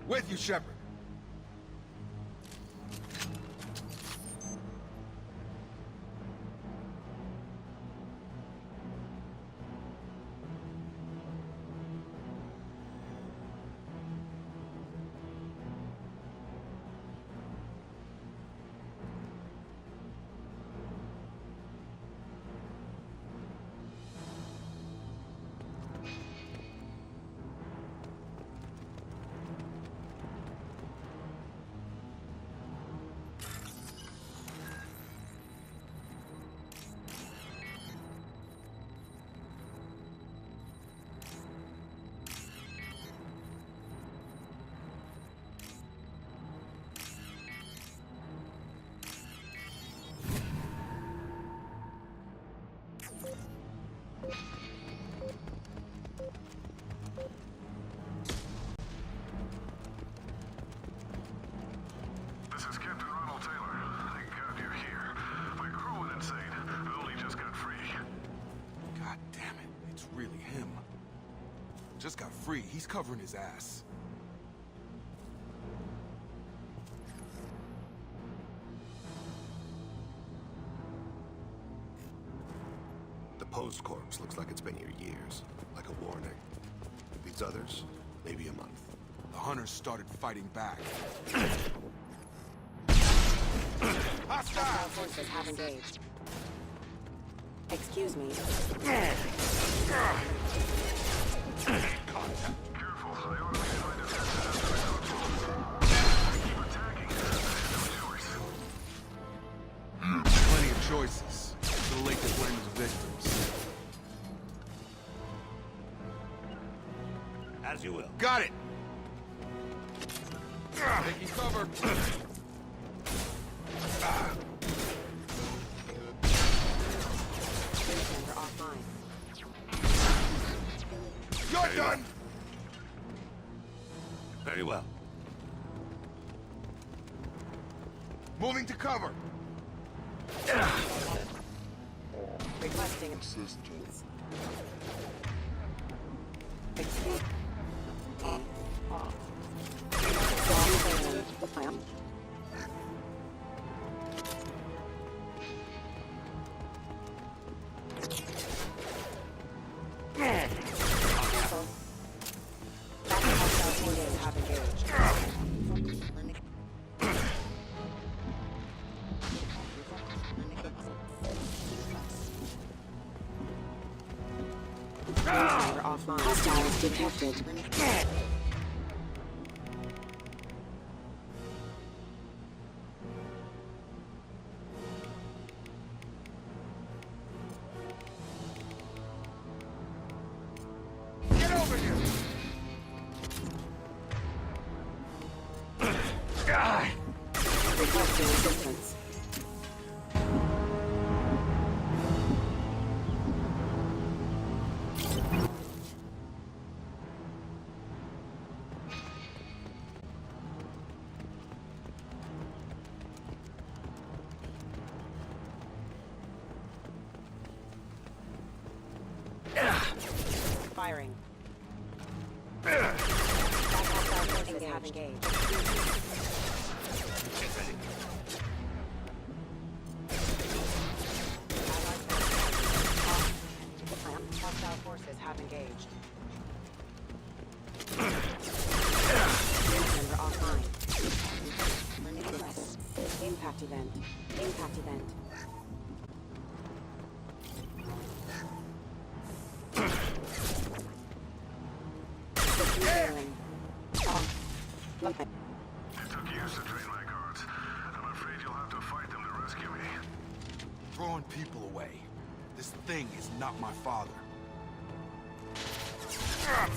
With you, Shepard. Just got free. He's covering his ass. The posed corpse looks like it's been here years. Like a warning. These others, maybe a month. The hunters started fighting back. Hostile forces have engaged. Excuse me. Contact. Careful, I ought to be my defense. Keep attacking. No choice. Plenty of choices. Too late to blame the victims. As you will. Got it! Taking cover. Defender offline. You're done! Very well. Moving to cover. Requesting assistance. Excuse me. Offline. Hostiles detected. Get over here! Requesting assistance. Firing. Hostile forces have engaged. Hostile forces have engaged. Member offline. Impact event. Impact event. Okay. It took years to train my guards. I'm afraid you'll have to fight them to rescue me. Throwing people away. This thing is not my father. Shot.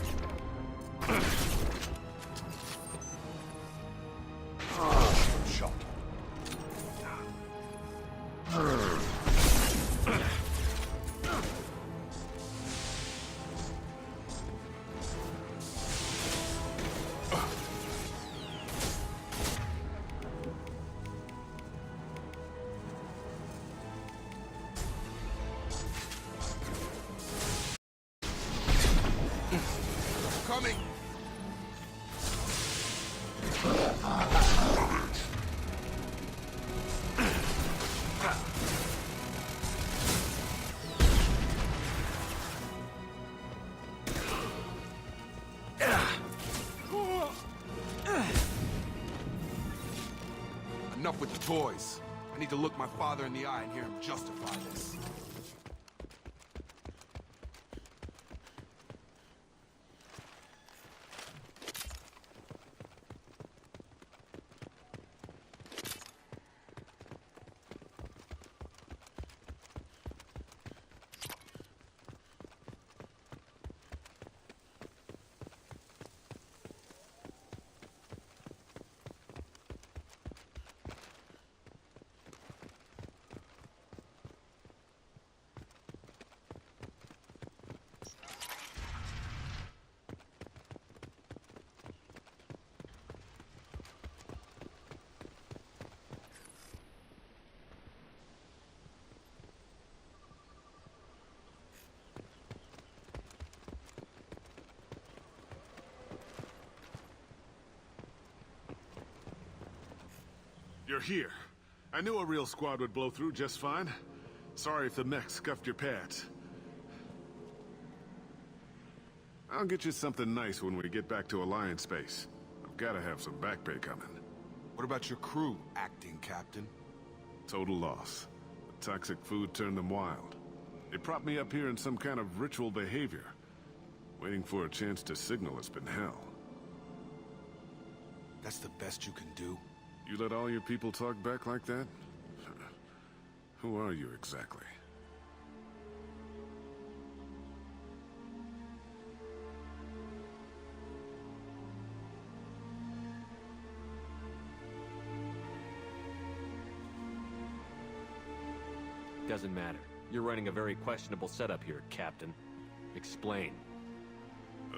Enough with the toys. I need to look my father in the eye and hear him justify this. You're here. I knew a real squad would blow through just fine. Sorry if the mech scuffed your pads. I'll get you something nice when we get back to Alliance space. I've gotta have some back pay coming. What about your crew, acting captain? Total loss. The toxic food turned them wild. They propped me up here in some kind of ritual behavior. Waiting for a chance to signal has been hell. That's the best you can do? You let all your people talk back like that? Who are you exactly? Doesn't matter. You're running a very questionable setup here, Captain. Explain.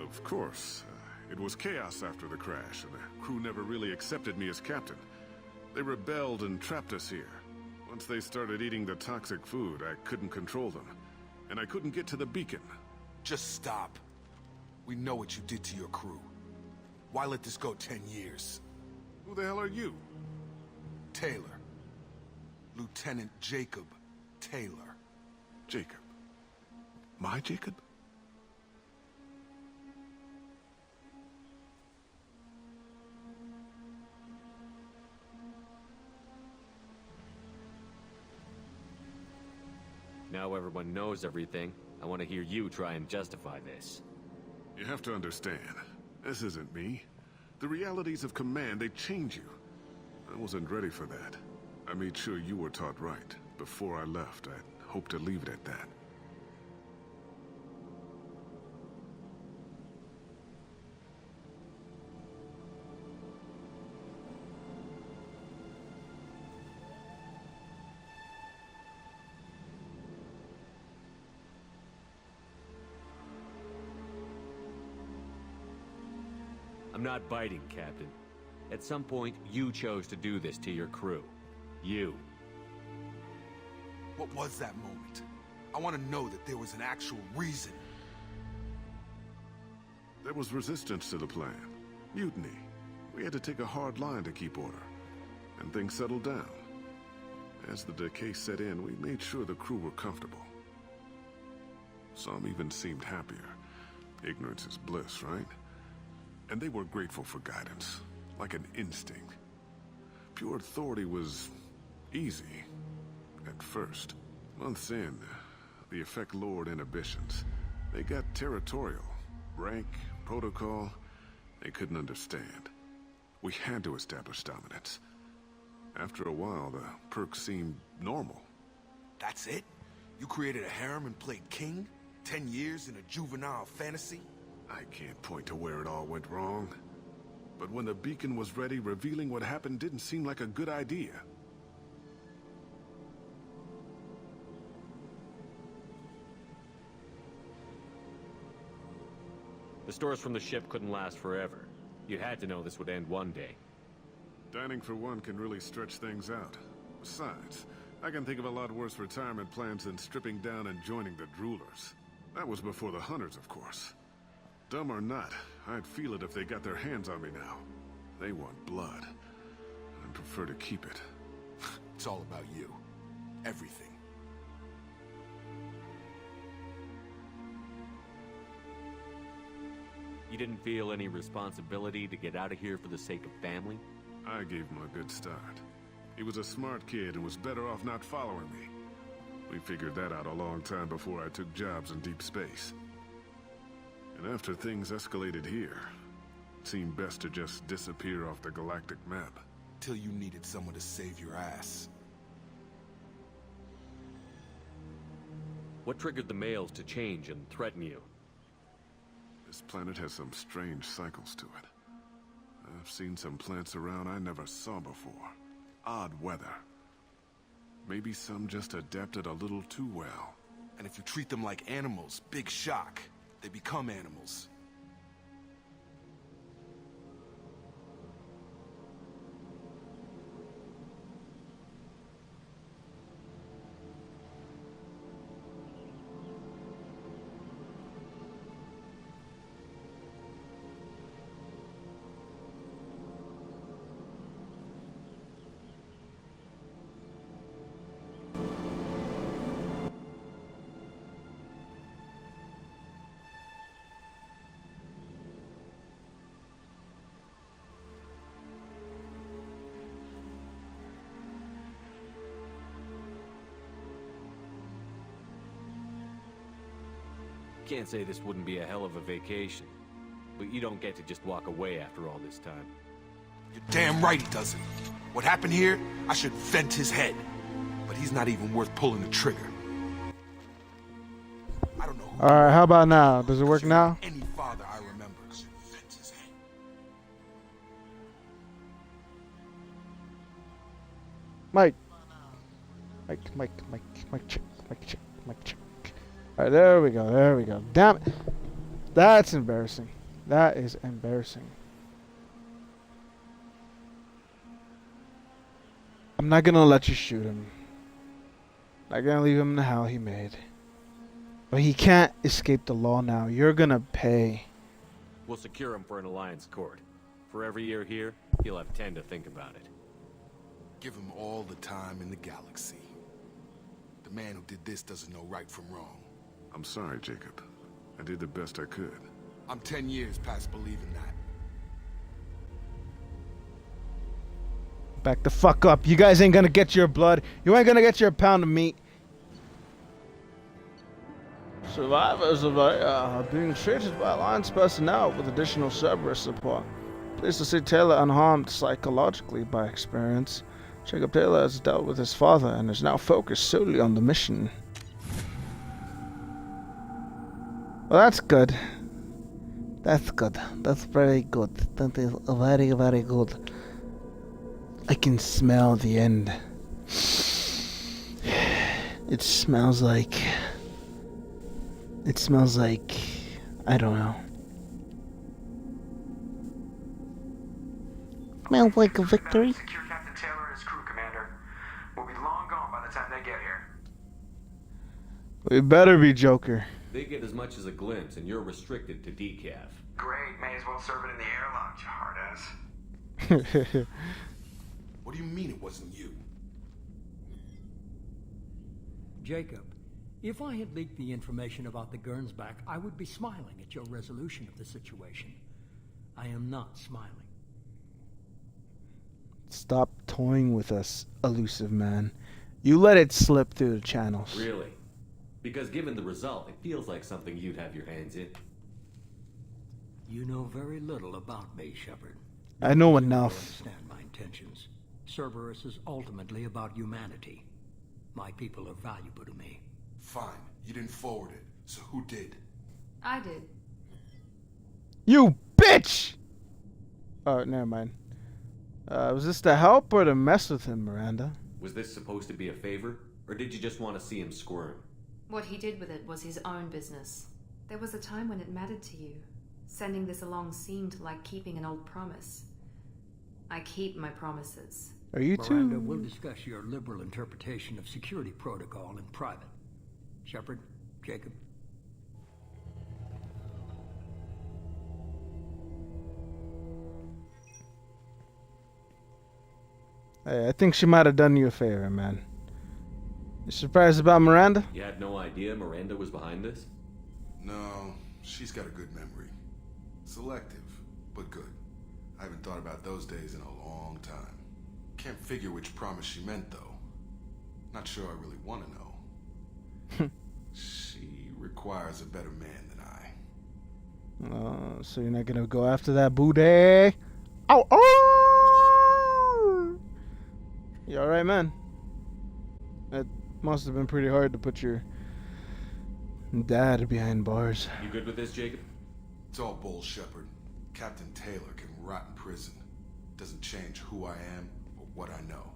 Of course. It was chaos after the crash, and the crew never really accepted me as captain. They rebelled and trapped us here. Once they started eating the toxic food, I couldn't control them. And I couldn't get to the beacon. Just stop. We know what you did to your crew. Why let this go 10 years? Who the hell are you? Taylor. Lieutenant Jacob Taylor. Jacob. My Jacob? Now everyone knows everything. I want to hear you try and justify this. You have to understand, this isn't me. The realities of command, they change you. I wasn't ready for that. I made sure you were taught right. Before I left, I hoped to leave it at that. I'm not biting, Captain. At some point, you chose to do this to your crew. You. What was that moment? I want to know that there was an actual reason. There was resistance to the plan. Mutiny. We had to take a hard line to keep order. And things settled down. As the decay set in, we made sure the crew were comfortable. Some even seemed happier. Ignorance is bliss, right? And they were grateful for guidance, like an instinct. Pure authority was easy, at first. Months in, the effect lowered inhibitions. They got territorial. Rank, protocol, they couldn't understand. We had to establish dominance. After a while, the perks seemed normal. That's it? You created a harem and played king? 10 years in a juvenile fantasy? I can't point to where it all went wrong. But when the beacon was ready, revealing what happened didn't seem like a good idea. The stores from the ship couldn't last forever. You had to know this would end one day. Dining for one can really stretch things out. Besides, I can think of a lot worse retirement plans than stripping down and joining the droolers. That was before the hunters, of course. Dumb or not, I'd feel it if they got their hands on me now. They want blood. I'd prefer to keep it. It's all about you. Everything. You didn't feel any responsibility to get out of here for the sake of family? I gave my good start. He was a smart kid and was better off not following me. We figured that out a long time before I took jobs in deep space. And after things escalated here, it seemed best to just disappear off the galactic map. Till you needed someone to save your ass. What triggered the males to change and threaten you? This planet has some strange cycles to it. I've seen some plants around I never saw before. Odd weather. Maybe some just adapted a little too well. And if you treat them like animals, big shock. They become animals. Can't say this wouldn't be a hell of a vacation, but you don't get to just walk away after all this time. You're damn right he doesn't. What happened here, I should vent his head. But he's not even worth pulling the trigger. I don't know who. Alright, how about now? Does it work Should now? Any father I remember should vent his head. Mike, check. Alright, there we go. Damn it. That's embarrassing. That is embarrassing. I'm not gonna let you shoot him. Not gonna leave him in the hell he made. But he can't escape the law now. You're gonna pay. We'll secure him for an alliance court. For every year here, he'll have 10 to think about it. Give him all the time in the galaxy. The man who did this doesn't know right from wrong. I'm sorry, Jacob. I did the best I could. I'm 10 years past believing that. Back the fuck up. You guys ain't gonna get your blood. You ain't gonna get your pound of meat. Survivors of are being treated by Alliance personnel with additional Cerberus support. Pleased to see Taylor unharmed psychologically by experience. Jacob Taylor has dealt with his father and is now focused solely on the mission. Well, that's good. That's good. That's very good. That is very, very good. I can smell the end. It smells like... I don't know. Smells like a victory. Secure Captain Taylor and his crew, Commander. We'll be long gone by the time they get here. We better be Joker. They get as much as a glimpse, and you're restricted to decaf. Great, may as well serve it in the air lounge, you hard ass. What do you mean it wasn't you? Jacob, if I had leaked the information about the Gernsback, I would be smiling at your resolution of the situation. I am not smiling. Stop toying with us, elusive man. You let it slip through the channels. Really? Because given the result, it feels like something you'd have your hands in. You know very little about me, Shepard. I know You enough. understand my intentions. Cerberus is ultimately about humanity. My people are valuable to me. Fine, you didn't forward it, so who did? I did. You bitch! Oh, never mind. Was this to help or to mess with him, Miranda? Was this supposed to be a favor, or did you just want to see him squirm? What he did with it was his own business. There was a time when it mattered to you. Sending this along seemed like keeping an old promise. I keep my promises. Are you Miranda, two? we'll discuss your liberal interpretation of security protocol in private. Shepard, Jacob. Hey, I think she might have done you a favor, man. You surprised about Miranda? You had no idea Miranda was behind this? No, she's got a good memory. Selective, but good. I haven't thought about those days in a long time. Can't figure which promise she meant, though. Not sure I really want to know. She requires a better man than I. So you're not gonna go after that booty? Oh, oh! You alright, man? It must have been pretty hard to put your dad behind bars. You good with this, Jacob? It's all bull, Shepard. Captain Taylor can rot in prison. Doesn't change who I am or what I know.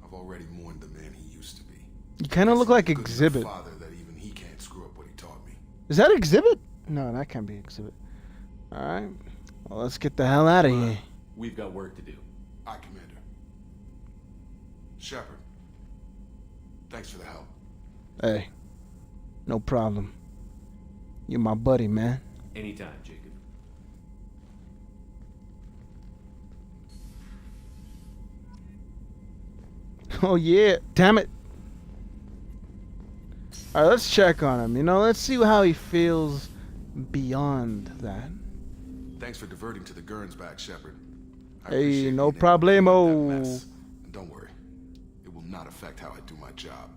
I've already mourned the man he used to be. You kind of look like Good enough Exhibit. father that even he can't screw up what he taught me. Is that Exhibit? No, that can't be Exhibit. Alright. Well, let's get the hell out of here. We've got work to do. Aye, Commander. Shepard. Thanks for the help. Hey. No problem. You're my buddy, man. Anytime, Jacob. Oh, yeah. Damn it. Alright, let's check on him. You know, let's see how he feels beyond that. Thanks for diverting to the Gernsback, Shepard. I Hey, appreciate no being able to clean up that problemo. mess. And don't worry. It will not affect how I do my job.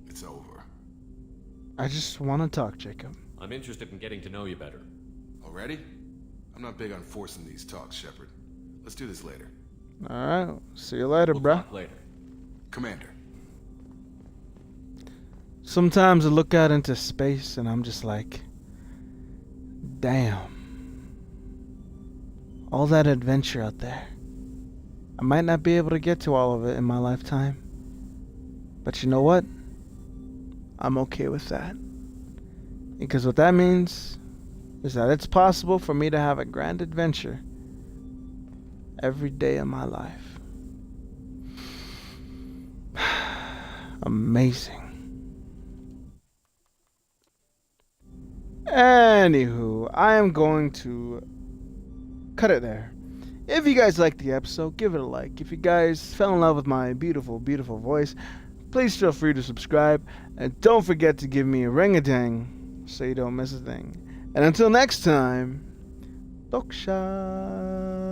It's over. I just want to talk, Jacob. I'm interested in getting to know you better. Already? I'm not big on forcing these talks, Shepard. Let's do this later. Alright, see you later, We'll bruh. talk later. Commander. Sometimes I look out into space and I'm just like, damn. All that adventure out there. I might not be able to get to all of it in my lifetime. But you know what? I'm okay with that. Because what that means is that it's possible for me to have a grand adventure every day of my life. Amazing. Anywho, I am going to cut it there. If you guys liked the episode, give it a like. If you guys fell in love with my beautiful, beautiful voice, please feel free to subscribe. And don't forget to give me a ring-a-ding so you don't miss a thing. And until next time, Doksha.